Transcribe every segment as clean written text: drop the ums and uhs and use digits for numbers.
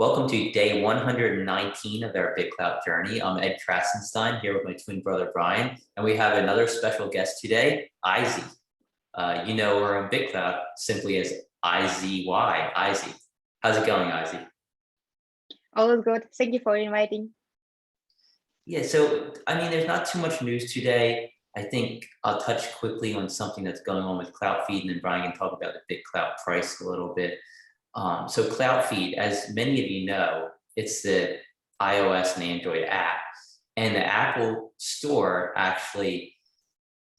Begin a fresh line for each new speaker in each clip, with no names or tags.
Welcome to day 119 of our BitClout journey. I'm Ed Krasenstein here with my twin brother Brian, and we have another special guest today, IZY. You know her on BitClout simply as IZY, IZY. How's it going, IZY?
All is good. Thank you for inviting.
Yeah, so there's not too much news today. I think I'll touch quickly on something that's going on with CloutFeed, and then Brian can talk about the BitClout price a little bit. So CloutFeed, as many of you know, it's the iOS and Android app, and the Apple Store actually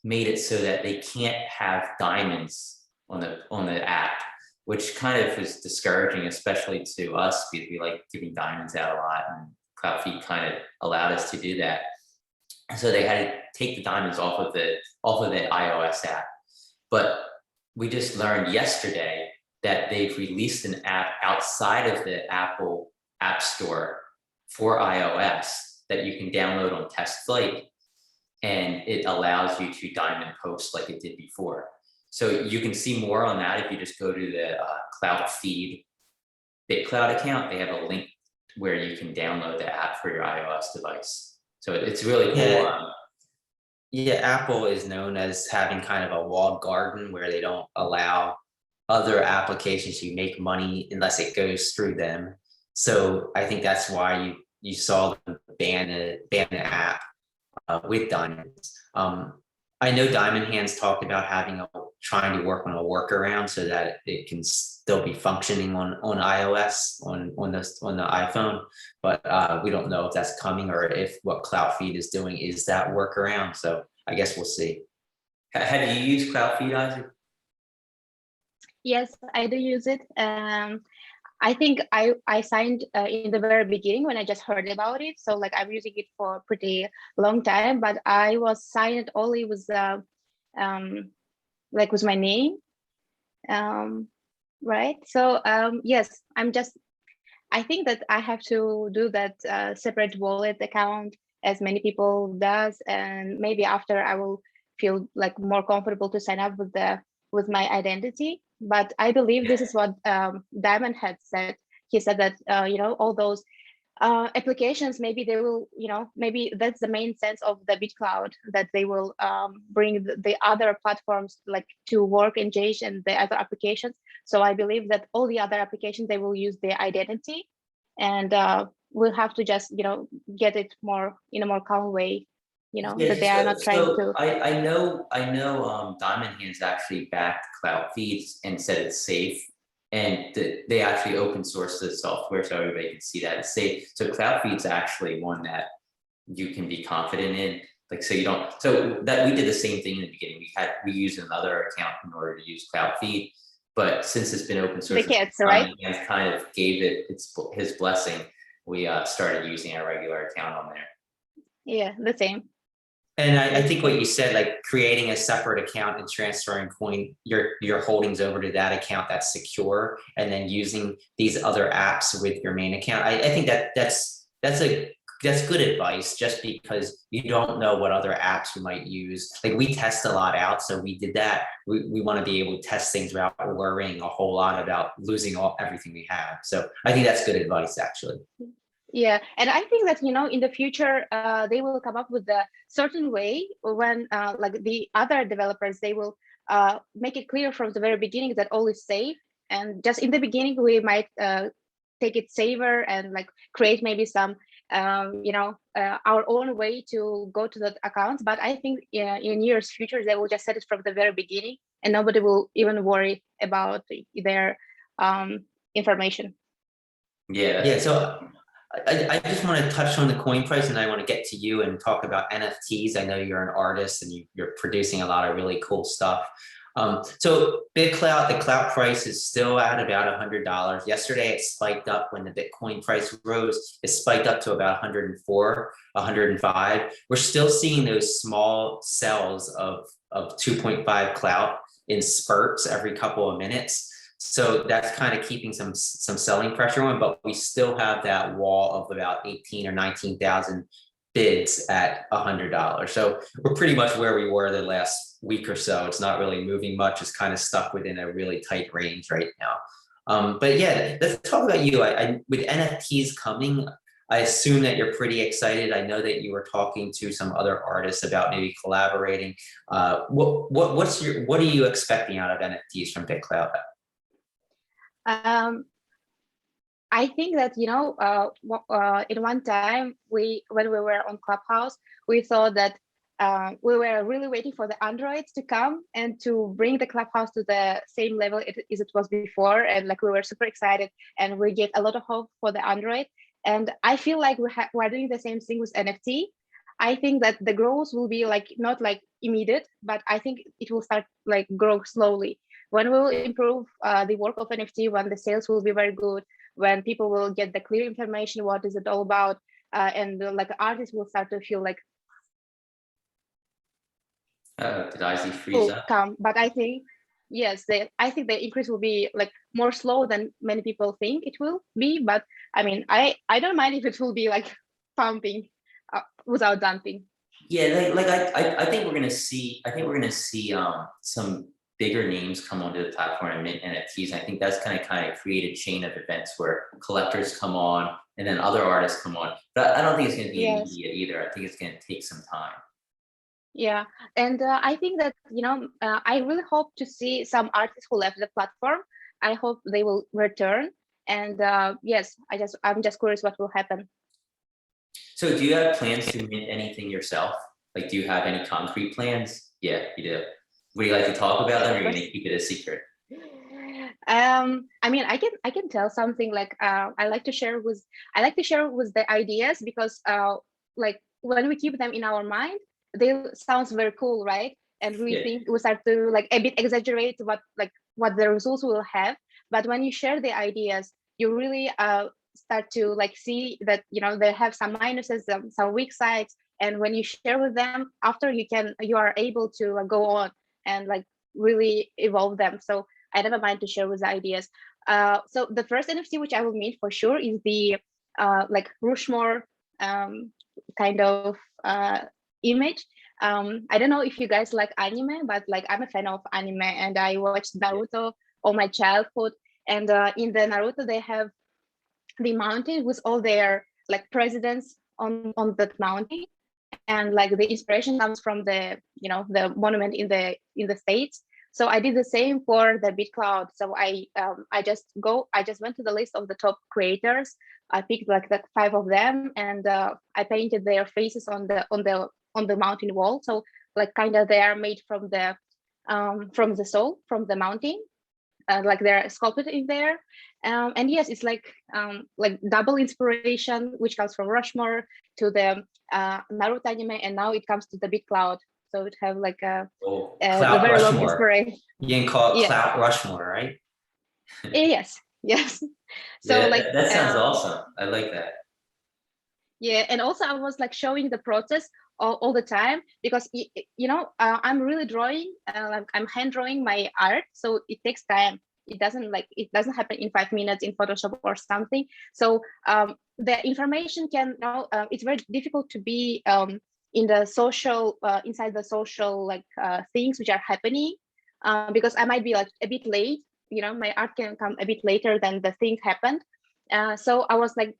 made it so that they can't have diamonds on the app, which kind of was discouraging, especially to us because we like giving diamonds out a lot, and CloutFeed kind of allowed us to do that. So they had to take the diamonds off of the iOS app. But we just learned yesterday that they've released an app outside of the Apple App Store for iOS that you can download on test flight, and it allows you to diamond post like it did before. So you can see more on that if you just go to the CloutFeed BitClout account. They have a link where you can download the app for your iOS device. So it's really cool.
Yeah, Apple is known as having kind of a walled garden where they don't allow other applications to make money unless it goes through them. So I think that's why you saw them ban an app with diamonds. I know Diamond Hands talked about trying to work on a workaround so that it can still be functioning on iOS on the iPhone, but we don't know if that's coming or if what CloutFeed is doing is that workaround. So I guess we'll see.
Have you used CloutFeed, Isaac?
Yes, I do use it. I think I signed in the very beginning when I just heard about it. So like I'm using it for a pretty long time, but I was signed only with with my name, right? So yes, I think that I have to do that separate wallet account as many people does, and maybe after I will feel like more comfortable to sign up with my identity. But I believe this is what Diamond had said. He said that all those applications, maybe they will, maybe that's the main sense of the BitClout, that they will bring the other platforms like to work engage and the other applications. So I believe that all the other applications, they will use their identity, and we'll have to just get it more in a more calm way. That they are not trying to.
I know Diamond Hands actually backed CloutFeed and said it's safe, and they actually open source the software so everybody can see that it's safe. So CloutFeed's actually one that you can be confident in. Like, so you don't. So that we did the same thing in the beginning. We used another account in order to use CloutFeed, but since it's been open source,
the kids, right?
Hands kind of gave it his blessing. We started using our regular account on there.
Yeah, the same.
And I think what you said, like creating a separate account and transferring your holdings over to that account that's secure, and then using these other apps with your main account. I think that's good advice, just because you don't know what other apps you might use. Like we test a lot out, so we did that. We want to be able to test things without worrying a whole lot about losing everything we have. So I think that's good advice, actually.
Yeah, and I think that in the future they will come up with a certain way when like the other developers, they will make it clear from the very beginning that all is safe, and just in the beginning we might take it safer and like create maybe some our own way to go to that account. But I think in years future they will just set it from the very beginning, and nobody will even worry about their information.
Yeah. So I just want to touch on the coin price, and I want to get to you and talk about NFTs. I know you're an artist and you're producing a lot of really cool stuff. So BitClout, the clout price is still at about $100. Yesterday, it spiked up when the Bitcoin price rose. It spiked up to about 104, 105. We're still seeing those small sells of 2.5 clout in spurts every couple of minutes. So that's kind of keeping some selling pressure on, but we still have that wall of about 18 or 19,000 bids at $100. So we're pretty much where we were the last week or so. It's not really moving much. It's kind of stuck within a really tight range right now. But yeah, let's talk about you. With NFTs coming, I assume that you're pretty excited. I know that you were talking to some other artists about maybe collaborating. What are you expecting out of NFTs from BitClout?
Um, I think that, in one time when we were on Clubhouse, we thought that we were really waiting for the Androids to come and to bring the Clubhouse to the same level as it was before. And like we were super excited and we gave a lot of hope for the Android. And I feel like we're doing the same thing with NFT. I think that the growth will be like not like immediate, but I think it will start like grow slowly. When we will improve the work of NFT, when the sales will be very good, when people will get the clear information, what is it all about, and like artists will start to feel like
did IZY freeze up?
come. But I think yes, I think the increase will be like more slow than many people think it will be. But I mean, I don't mind if it will be like pumping without dumping.
Yeah, I think we're gonna see. I think we're gonna see some bigger names come onto the platform and mint NFTs. I think that's gonna kind of create a chain of events where collectors come on and then other artists come on. But I don't think it's gonna be immediate either. I think it's gonna take some time.
Yeah, and I think that I really hope to see some artists who left the platform. I hope they will return. And yes, I'm just curious what will happen.
So do you have plans to mint anything yourself? Like, do you have any concrete plans? Yeah, you do. Would you like to talk about them, or are you gonna keep it a secret?
I mean, I can tell something like I like to share with the ideas because like when we keep them in our mind, they sounds very cool, right? And we think we start to like a bit exaggerate what the results will have. But when you share the ideas, you really start to like see that they have some minuses, some weak sides, and when you share with them after, you are able to go on and like really evolve them. So I never mind to share with the ideas. So the first NFT which I will mint for sure is the like Rushmore kind of image. I don't know if you guys like anime, but like I'm a fan of anime and I watched Naruto all my childhood. And in the Naruto, they have the mountain with all their like presidents on that mountain, and like the inspiration comes from the the monument in the States. So I did the same for the BitClout. So I just went to the list of the top creators. I picked like the 5 of them, and I painted their faces on the mountain wall. So like kind of they are made from the soul from the mountain, like they're sculpted in there. And yes, it's like double inspiration, which comes from Rushmore to the Naruto anime, and now it comes to the BitClout. So it have like a very long inspiration.
You can call it Clout Rushmore, right?
Yes. So
yeah,
like
that sounds awesome. I like that.
Yeah, and also I was like showing the process all the time because I'm really drawing, like I'm hand drawing my art, so it takes time. It doesn't happen in 5 minutes in Photoshop or something. So the information it's very difficult to be in the social inside the social like things which are happening, because I might be like a bit late. My art can come a bit later than the thing happened. So I was like,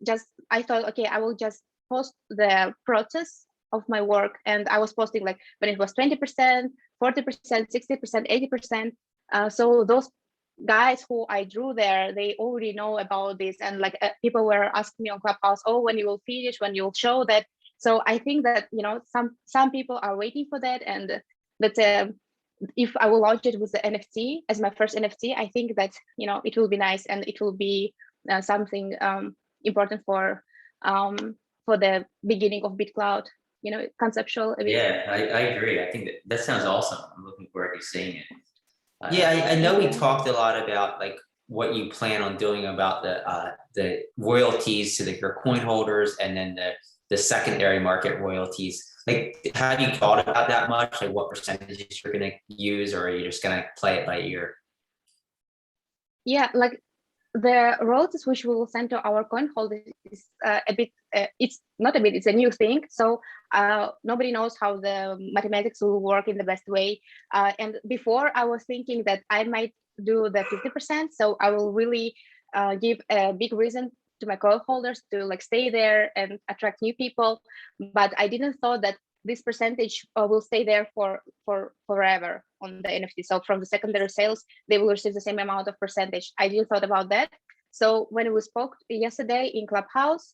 I thought, okay, I will just post the process of my work, and I was posting like when it was 20%, 40%, 60%, 80%. So those guys who I drew there, they already know about this, and like people were asking me on Clubhouse, oh, when you will finish, when you'll show that. So I think that some people are waiting for that, and that if I will launch it with the NFT as my first NFT, I think that it will be nice, and it will be something important for the beginning of BitClout, conceptual a bit.
Yeah, I agree. I think that sounds awesome. I'm looking forward to seeing it.
Yeah, I know we talked a lot about like what you plan on doing about the royalties to your coin holders, and then the secondary market royalties. Like, have you thought about that much? Like, what percentages you're going to use, or are you just going to play it by ear?
Yeah, like the royalties which we will send to our coin holders is a bit. It's not a bit. It's a new thing. So nobody knows how the mathematics will work in the best way. And before I was thinking that I might do the 50%. So I will really give a big reason to my co-holders to like stay there and attract new people. But I didn't thought that this percentage will stay there for forever on the NFT. So from the secondary sales, they will receive the same amount of percentage. I didn't thought about that. So when we spoke yesterday in Clubhouse,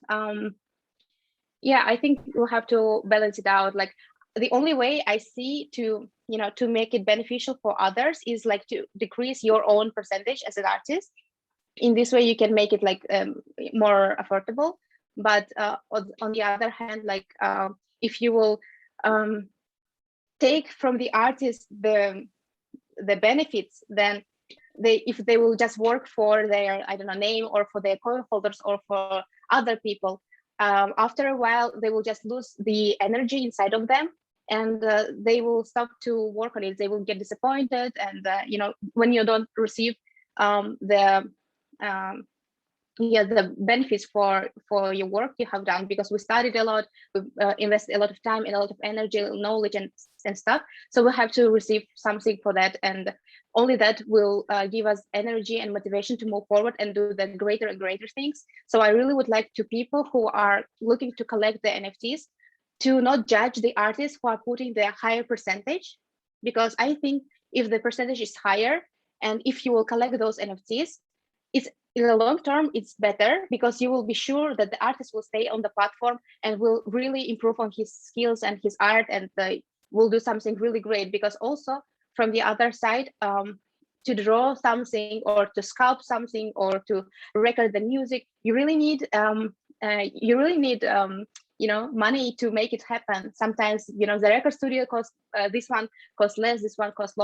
yeah, I think we'll have to balance it out. Like the only way I see to, to make it beneficial for others is like to decrease your own percentage as an artist. In this way, you can make it like more affordable. But on the other hand, like if you will take from the artist the benefits, then if they will just work for their, I don't know, name or for their co-holders or for other people, after a while they will just lose the energy inside of them, and they will stop to work on it. They will get disappointed, and when you don't receive the benefits for your work you have done, because we studied a lot, we invested a lot of time and a lot of energy, knowledge and stuff. So we have to receive something for that, and only that will give us energy and motivation to move forward and do the greater and greater things. So I really would like to people who are looking to collect the NFTs to not judge the artists who are putting the higher percentage, because I think if the percentage is higher and if you will collect those NFTs, it's in the long term, it's better because you will be sure that the artist will stay on the platform and will really improve on his skills and his art, and will do something really great. Because also from the other side, to draw something or to sculpt something or to record the music, you really need money to make it happen. Sometimes the record studio costs, this one costs less, this one costs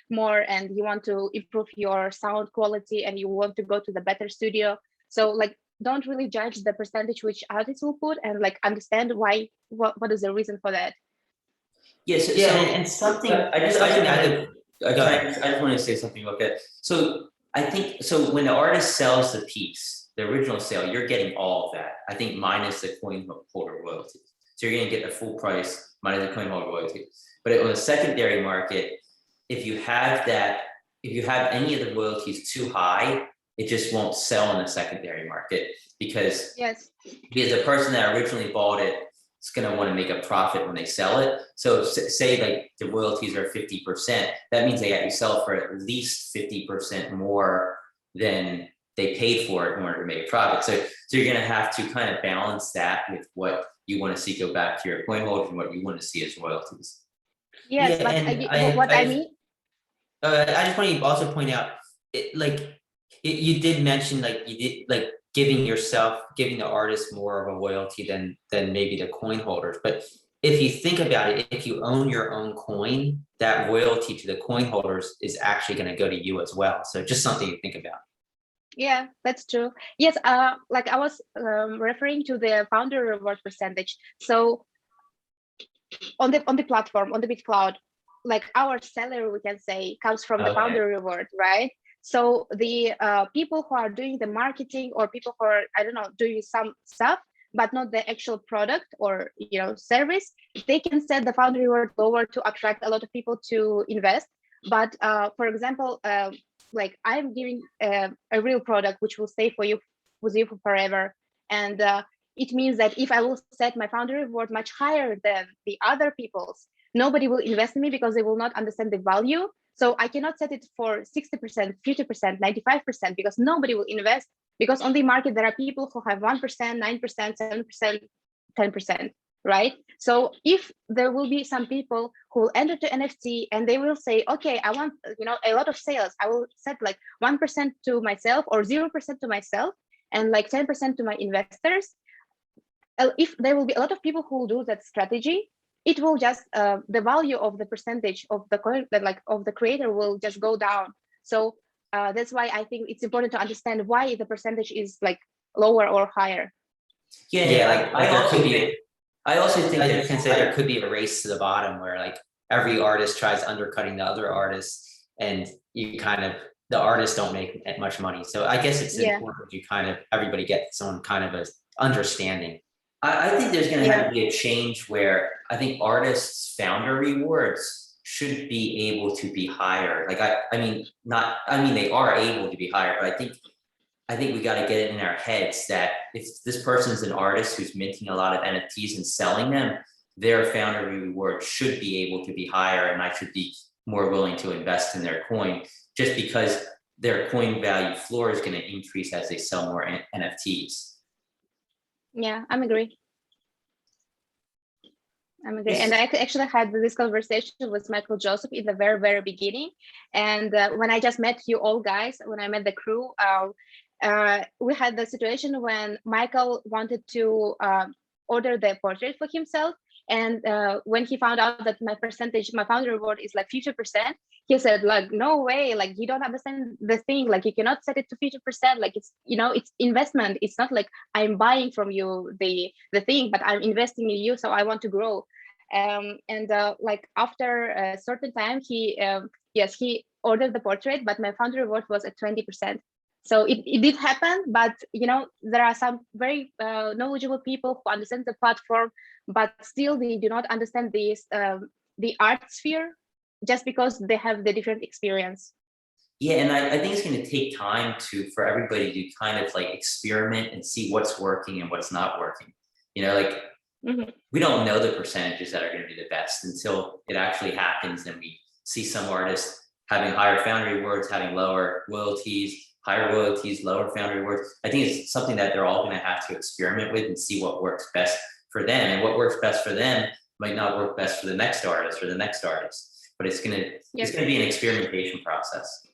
more, and you want to improve your sound quality and you want to go to the better studio. So like don't really judge the percentage which artists will put, and like understand why, what is the reason for that.
Yes, and something I just want to say something about that. So I think when the artist sells the piece, the original sale, you're getting all of that. I think minus the coin holder royalty. So you're going to get the full price minus the coin holder royalty. But on the secondary market, if you have any of the royalties too high, it just won't sell in the secondary market because the person that originally bought it is going to want to make a profit when they sell it. So say like the royalties are 50%, that means they have to sell for at least 50% more than they paid for it in order to make a profit. So you're going to have to kind of balance that with what you want to see go back to your coin holders and what you want to see as royalties.
Yes, but I mean,
I just want to also point out, you did mention giving the artist more of a royalty than maybe the coin holders. But if you think about it, if you own your own coin, that royalty to the coin holders is actually going to go to you as well. So just something to think about.
Yeah, that's true. Yes, like I was referring to the founder reward percentage. So on the platform, on the BitClout, like our salary, we can say, comes from the founder reward, right? So the people who are doing the marketing, or people who are, I don't know, doing some stuff, but not the actual product or service, they can set the founder reward lower to attract a lot of people to invest. But for example, like I'm giving a real product which will stay with you forever, and it means that if I will set my founder reward much higher than the other people's, nobody will invest in me because they will not understand the value. So I cannot set it for 60%, 50%, 95%, because nobody will invest, because on the market there are people who have 1%, 9%, 7%, 10%, right? So if there will be some people who will enter to NFT and they will say, okay, I want a lot of sales, I will set like 1% to myself or 0% to myself and like 10% to my investors. If there will be a lot of people who will do that strategy, it will just the value of the percentage of the coin, of the creator, will just go down. So that's why I think it's important to understand why the percentage is like lower or higher.
I also think there could be a race to the bottom where like every artist tries undercutting the other artists, and the artists don't make much money. So I guess it's important everybody gets some kind of a understanding.
I think there's going to have to be a change where I think artists' founder rewards should be able to be higher. Like I mean, they are able to be higher, but I think we got to get it in our heads that if this person's an artist who's minting a lot of NFTs and selling them, their founder reward should be able to be higher, and I should be more willing to invest in their coin, just because their coin value floor is going to increase as they sell more NFTs.
Yeah, I'm agree.
Yes.
And I actually had this conversation with Michael Joseph in the very, very beginning. And when I just met you all guys, when I met the crew, we had the situation when Michael wanted to order the portrait for himself. And when he found out that my founder reward is like 50%, he said, like, no way, like, you don't understand the thing, like, you cannot set it to 50%, like, it's, you know, it's investment. It's not like I'm buying from you the thing, but I'm investing in you, so I want to grow. Like, after a certain time, he ordered the portrait, but my founder reward was at 20%. So it did happen, but, you know, there are some very knowledgeable people who understand the platform, but still they do not understand this the art sphere, just because they have the different experience.
Yeah, and I think it's going to take time for everybody to kind of like experiment and see what's working and what's not working. You know, like, we don't know the percentages that are going to be the best until it actually happens, and we see some artists having higher founder rewards, having lower royalties, higher royalties, lower founder rewards. I think it's something that they're all going to have to experiment with and see what works best for them. And what works best for them might not work best for the next artist or the next artist, but it's gonna be an experimentation process.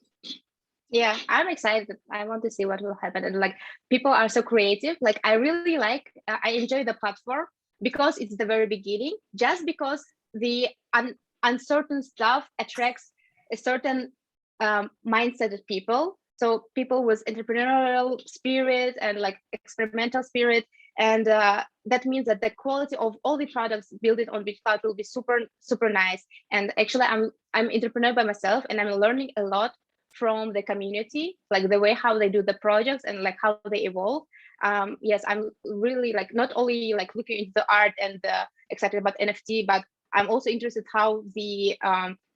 Yeah, I'm excited. I want to see what will happen. And like, people are so creative. Like, I really I enjoy the platform because it's the very beginning, just because the uncertain stuff attracts a certain mindset of people. So people with entrepreneurial spirit and like experimental spirit, and that means that the quality of all the products built on BitClout will be super, super nice. And actually, I'm entrepreneur by myself, and I'm learning a lot from the community, like the way how they do the projects and like how they evolve. Yes, I'm really like not only like looking into the art and excited about NFT, but I'm also interested how the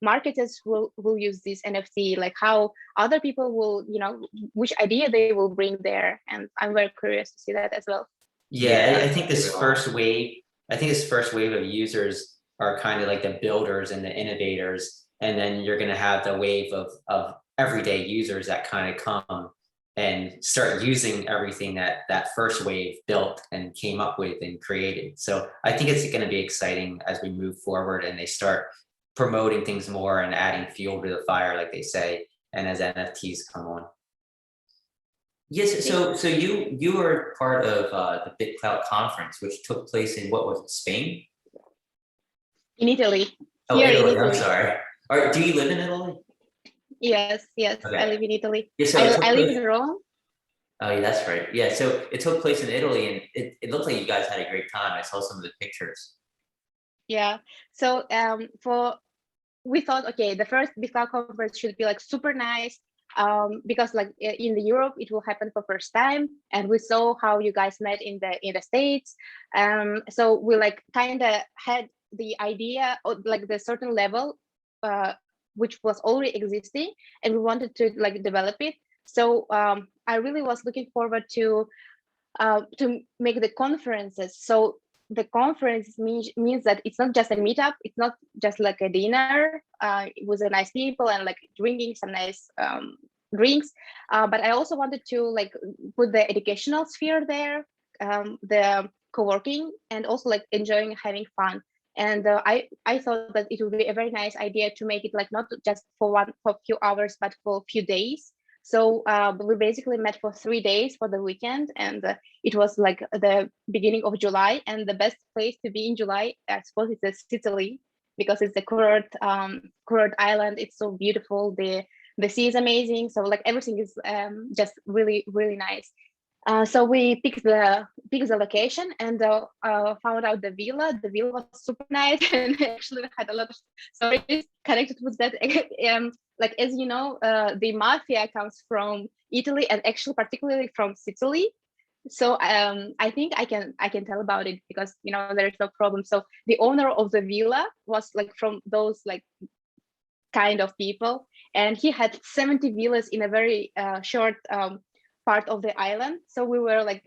marketers will use this NFT, like how other people will, you know, which idea they will bring there. And I'm very curious to see that as well.
Yeah, I think this first wave of users are kind of like the builders and the innovators, and then you're going to have the wave of everyday users that kind of come and start using everything that first wave built and came up with and created. So I think it's going to be exciting as we move forward and they start promoting things more and adding fuel to the fire, like they say, and as NFTs come on.
Yes, so you were part of the BitClout Conference, which took place in, what was it, Spain?
In Italy.
Oh,
Here
Italy,
in Italy.
I'm sorry. Do you live in Italy?
Yes, okay. I live in Italy.
Yeah, so
I live in Rome.
Oh, yeah, that's right. Yeah, so it took place in Italy, and it looked like you guys had a great time. I saw some of the pictures.
Yeah, so we thought, okay, the first BitClout conference should be like super nice, because like in the Europe it will happen for first time, and we saw how you guys met in the States. So we like kind of had the idea of like the certain level which was already existing, and we wanted to like develop it. So I really was looking forward to make the conferences. So the conference means that it's not just a meetup, it's not just like a dinner with a nice people and like drinking some nice drinks, but I also wanted to like put the educational sphere there, the co-working, and also like enjoying having fun. And I thought that it would be a very nice idea to make it like not just for a few hours, but for a few days. So we basically met for 3 days for the weekend, and it was like the beginning of July, and the best place to be in July, I suppose, is Sicily, because it's a curved island. It's so beautiful. The sea is amazing. So like everything is just really, really nice. So we picked the location and found out the villa. The villa was super nice, and actually had a lot of stories connected with that. Like, as you know, the mafia comes from Italy, and actually particularly from Sicily. So I think I can tell about it, because, you know, there is no problem. So the owner of the villa was like from those like kind of people, and he had 70 villas in a very short part of the island. So we were like,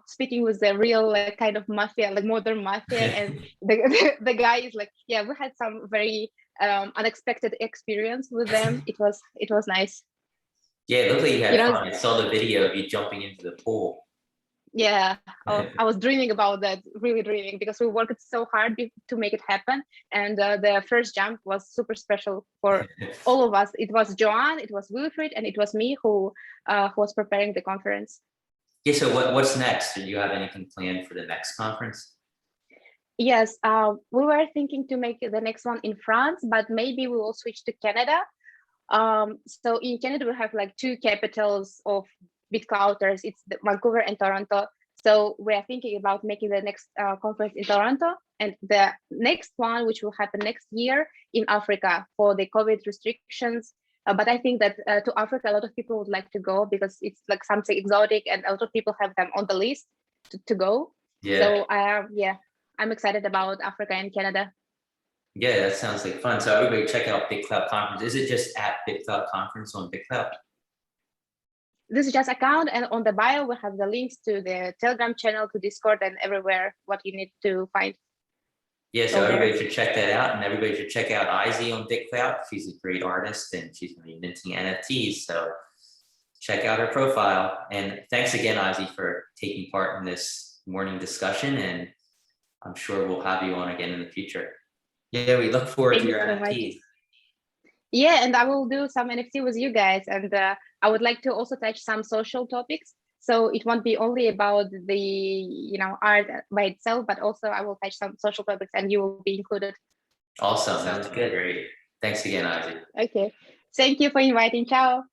speaking with the real kind of mafia, like modern mafia, and the guy is like, yeah, we had some very unexpected experience with them. It was nice.
Yeah, it looked like you had fun. I saw the video of you jumping into the pool.
Yeah, I was dreaming about that, really dreaming, because we worked so hard to make it happen. And the first jump was super special for all of us. It was Joanne, it was Wilfried, and it was me who was preparing the conference.
Yeah, so what's next? Do you have anything planned for the next conference?
Yes, we were thinking to make the next one in France, but maybe we will switch to Canada. So in Canada, we have like two capitals of BitClouters. It's Vancouver and Toronto. So we are thinking about making the next conference in Toronto, and the next one, which will happen next year, in Africa for the COVID restrictions. But I think that to Africa, a lot of people would like to go because it's like something exotic, and a lot of people have them on the list to go.
Yeah.
So yeah, I'm excited about Africa and Canada.
Yeah, that sounds like fun. So everybody check out BitClout Conference. Is it just at BitClout Conference on BitClout?
This is just account, and on the bio we have the links to the Telegram channel, to Discord, and everywhere what you need to find.
Yeah, so everybody should check that out, and everybody should check out IZY on BitClout. She's a great artist, and she's going to be minting NFTs. So check out her profile. And thanks again, IZY, for taking part in this morning discussion. And I'm sure we'll have you on again in the future. Yeah, we look forward to your NFTs.
Yeah, and I will do some NFT with you guys, and I would like to also touch some social topics. So it won't be only about the art by itself, but also I will touch some social topics, and you will be included.
Awesome, sounds good. Great. Thanks again, IZY.
Okay, thank you for inviting. Ciao.